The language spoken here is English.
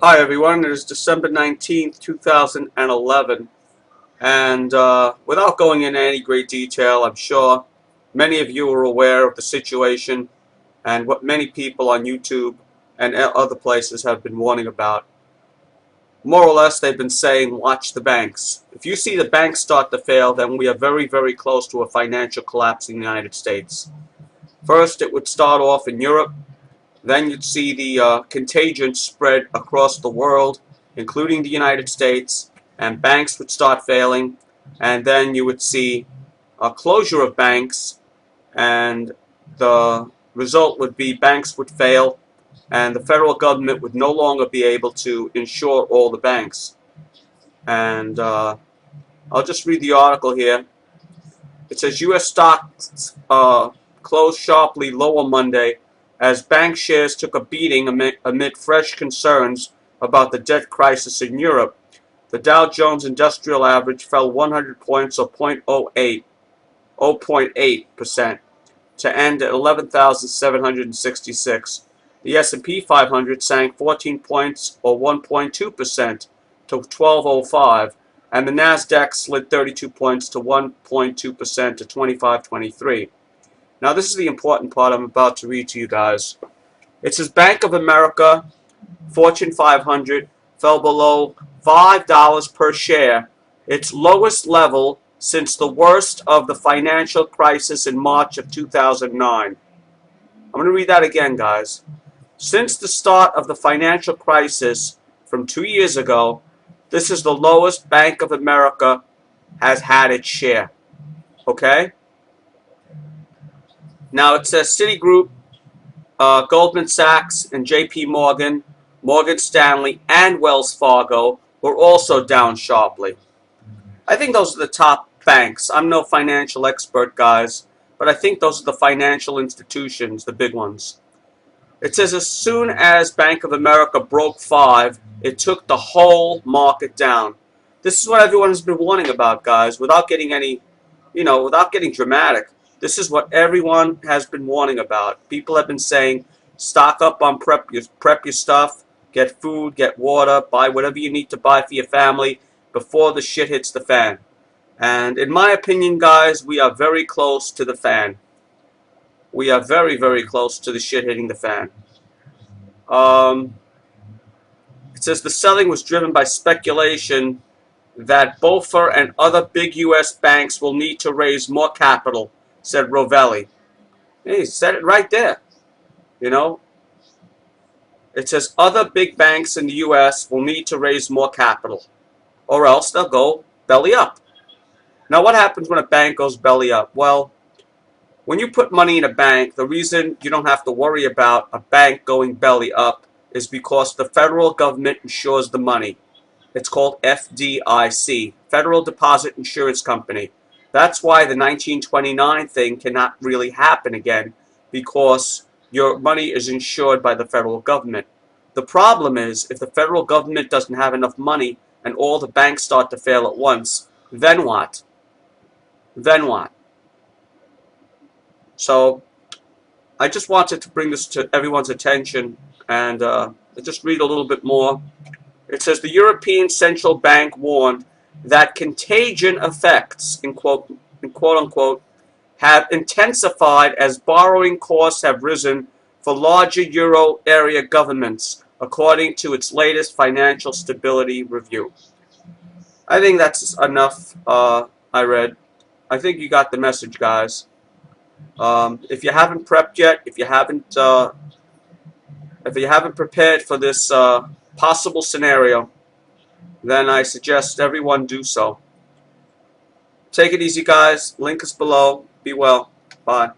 Hi everyone, it is December 19th, 2011, and without going into any great detail, I'm sure many of you are aware of the situation and what many people on YouTube and other places have been warning about. More or less, they've been saying, watch the banks. If you see the banks start to fail, then we are very, very close to a financial collapse in the United States. First, it would start off in Europe. Then you'd see the contagion spread across the world, including the United States, and banks would start failing. And then you would see a closure of banks, and the result would be banks would fail, and the federal government would no longer be able to insure all the banks. And I'll just read the article here. It says U.S. stocks closed sharply lower Monday as bank shares took a beating amid fresh concerns about the debt crisis in Europe. The Dow Jones Industrial Average fell 100 points or 0.8% to end at 11,766. The S&P 500 sank 14 points or 1.2% to 1205, and the Nasdaq slid 32 points to 1.2% to 2523. Now this is the important part I'm about to read to you guys. It says Bank of America, Fortune 500, fell below $5 per share, its lowest level since the worst of the financial crisis in March of 2009. I'm going to read that again, guys. Since the start of the financial crisis from 2 years ago, this is the lowest Bank of America has had its share. Okay? Now it says Citigroup, Goldman Sachs, and J.P. Morgan, Morgan Stanley, and Wells Fargo were also down sharply. I think those are the top banks. I'm no financial expert, guys, but I think those are the financial institutions, the big ones. It says as soon as Bank of America broke 5, it took the whole market down. This is what everyone has been warning about, guys, without getting any, without getting dramatic. This is what everyone has been warning about. People have been saying, stock up on prep your stuff, get food, get water, buy whatever you need to buy for your family before the shit hits the fan. And in my opinion, guys, we are very close to the fan. We are very, very close to the shit hitting the fan. It says the selling was driven by speculation that BofA and other big U.S. banks will need to raise more capital, said Rovelli. He said it right there. It says other big banks in the U.S. will need to raise more capital, or else they'll go belly up. Now, what happens when a bank goes belly up? Well, when you put money in a bank, the reason you don't have to worry about a bank going belly up is because the federal government insures the money. It's called FDIC, Federal Deposit Insurance Company. That's why the 1929 thing cannot really happen again, because your money is insured by the federal government. The problem is, if the federal government doesn't have enough money and all the banks start to fail at once, then what? Then what? So I just wanted to bring this to everyone's attention and just read a little bit more. It says the European Central Bank warned that contagion effects, in quote unquote, have intensified as borrowing costs have risen for larger euro area governments, according to its latest financial stability review. I think that's enough. I read. I think you got the message, guys. If you haven't prepped yet, if you haven't prepared for this possible scenario, then I suggest everyone do so. Take it easy, guys. Link is below. Be well. Bye.